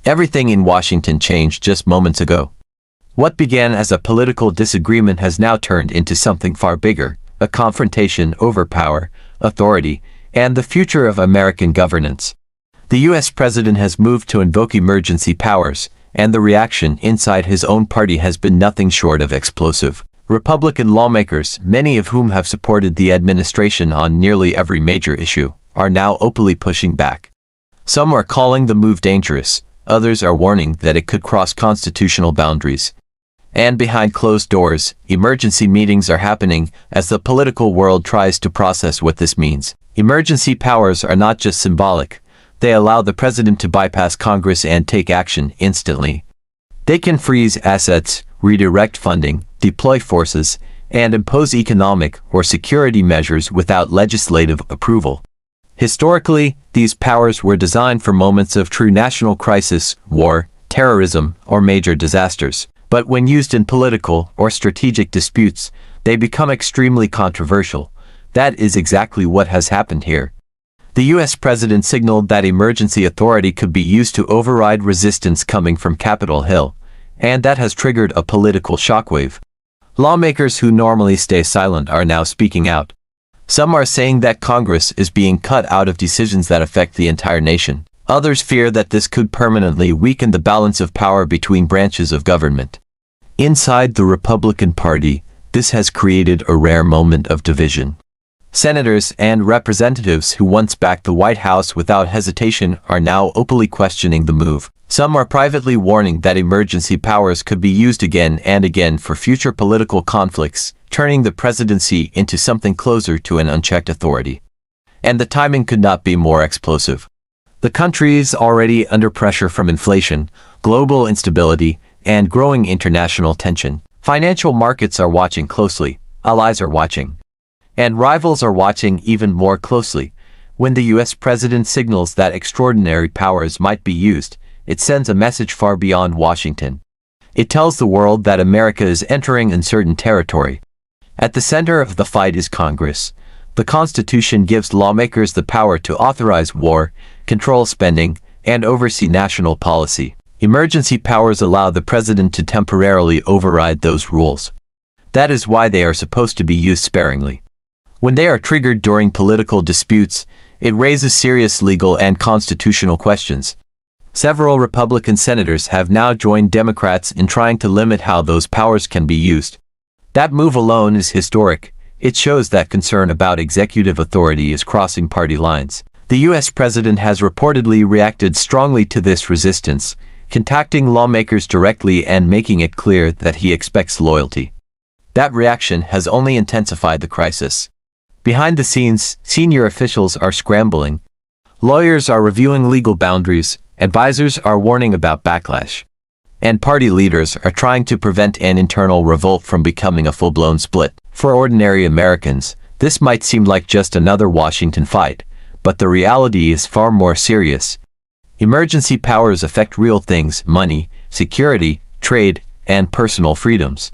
Everything in Washington changed just moments ago. What began as a political disagreement has now turned into something far bigger, a confrontation over power, authority, and the future of American governance. The U.S. president has moved to invoke emergency powers, and the reaction inside his own party has been nothing short of explosive. Republican lawmakers, many of whom have supported the administration on nearly every major issue, are now openly pushing back. Some are calling the move dangerous, others are warning that it could cross constitutional boundaries. And behind closed doors, emergency meetings are happening as the political world tries to process what this means. Emergency powers are not just symbolic. They allow the president to bypass Congress and take action instantly. They can freeze assets, redirect funding, deploy forces, and impose economic or security measures without legislative approval. Historically, these powers were designed for moments of true national crisis, war, terrorism, or major disasters. But when used in political or strategic disputes, they become extremely controversial. That is exactly what has happened here. The U.S. president signaled that emergency authority could be used to override resistance coming from Capitol Hill, and that has triggered a political shockwave. Lawmakers who normally stay silent are now speaking out. Some are saying that Congress is being cut out of decisions that affect the entire nation. Others fear that this could permanently weaken the balance of power between branches of government. Inside the Republican Party, this has created a rare moment of division. Senators and representatives who once backed the White House without hesitation are now openly questioning the move. Some are privately warning that emergency powers could be used again and again for future political conflicts, turning the presidency into something closer to an unchecked authority. And the timing could not be more explosive. The country is already under pressure from inflation, global instability, and growing international tension. Financial markets are watching closely, allies are watching, and rivals are watching even more closely. When the U.S. president signals that extraordinary powers might be used, it sends a message far beyond Washington. It tells the world that America is entering uncertain territory. At the center of the fight is Congress. The Constitution gives lawmakers the power to authorize war, control spending, and oversee national policy. Emergency powers allow the president to temporarily override those rules. That is why they are supposed to be used sparingly. When they are triggered during political disputes, it raises serious legal and constitutional questions. Several Republican senators have now joined Democrats in trying to limit how those powers can be used. That move alone is historic. It shows that concern about executive authority is crossing party lines. The U.S. president has reportedly reacted strongly to this resistance, contacting lawmakers directly and making it clear that he expects loyalty. That reaction has only intensified the crisis. Behind the scenes, senior officials are scrambling. Lawyers are reviewing legal boundaries, advisors are warning about backlash, and party leaders are trying to prevent an internal revolt from becoming a full-blown split. For ordinary Americans, this might seem like just another Washington fight, but the reality is far more serious. Emergency powers affect real things: money, security, trade, and personal freedoms.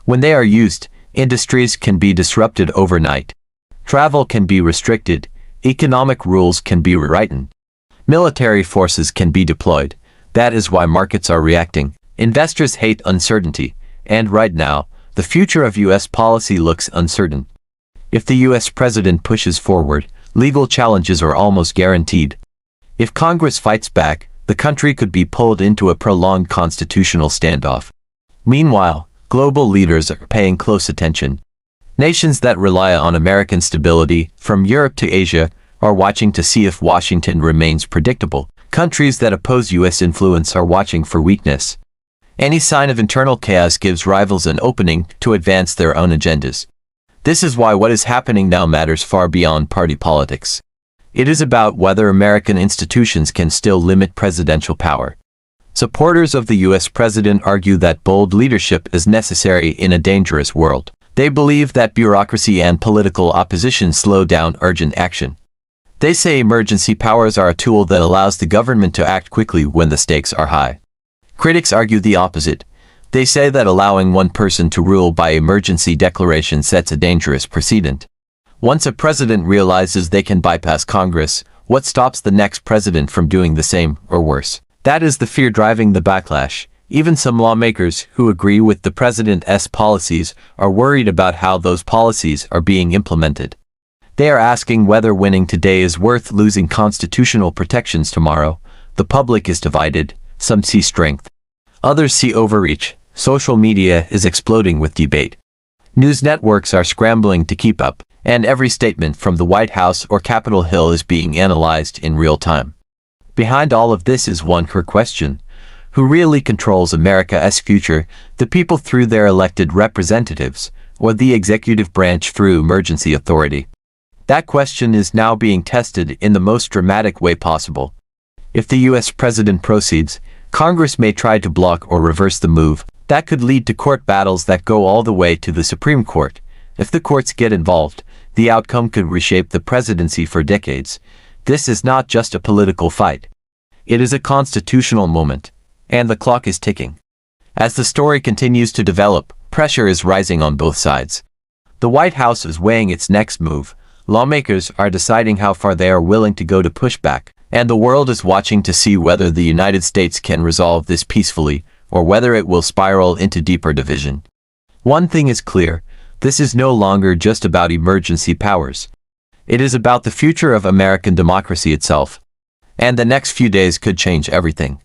When they are used, industries can be disrupted overnight. Travel can be restricted, economic rules can be rewritten. Military forces can be deployed. That is why markets are reacting. Investors hate uncertainty, and right now, the future of U.S. policy looks uncertain. If the U.S. president pushes forward, legal challenges are almost guaranteed. If Congress fights back, the country could be pulled into a prolonged constitutional standoff. Meanwhile, global leaders are paying close attention. Nations that rely on American stability, from Europe to Asia, are watching to see if Washington remains predictable. Countries that oppose U.S. influence are watching for weakness. Any sign of internal chaos gives rivals an opening to advance their own agendas. This is why what is happening now matters far beyond party politics. It is about whether American institutions can still limit presidential power. Supporters of the U.S. president argue that bold leadership is necessary in a dangerous world. They believe that bureaucracy and political opposition slow down urgent action. They say emergency powers are a tool that allows the government to act quickly when the stakes are high. Critics argue the opposite. They say that allowing one person to rule by emergency declaration sets a dangerous precedent. Once a president realizes they can bypass Congress, what stops the next president from doing the same, or worse? That is the fear driving the backlash. Even some lawmakers who agree with the president's policies are worried about how those policies are being implemented. They are asking whether winning today is worth losing constitutional protections tomorrow. The public is divided. Some see strength. Others see overreach. Social media is exploding with debate. News networks are scrambling to keep up, and every statement from the White House or Capitol Hill is being analyzed in real time. Behind all of this is one core question. Who really controls America's future, the people through their elected representatives, or the executive branch through emergency authority? That question is now being tested in the most dramatic way possible. If the U.S. president proceeds, Congress may try to block or reverse the move. That could lead to court battles that go all the way to the Supreme Court. If the courts get involved, the outcome could reshape the presidency for decades. This is not just a political fight. It is a constitutional moment. And the clock is ticking. As the story continues to develop, pressure is rising on both sides. The White House is weighing its next move. Lawmakers are deciding how far they are willing to go to push back, and the world is watching to see whether the United States can resolve this peacefully, or whether it will spiral into deeper division. One thing is clear, this is no longer just about emergency powers. It is about the future of American democracy itself. And the next few days could change everything.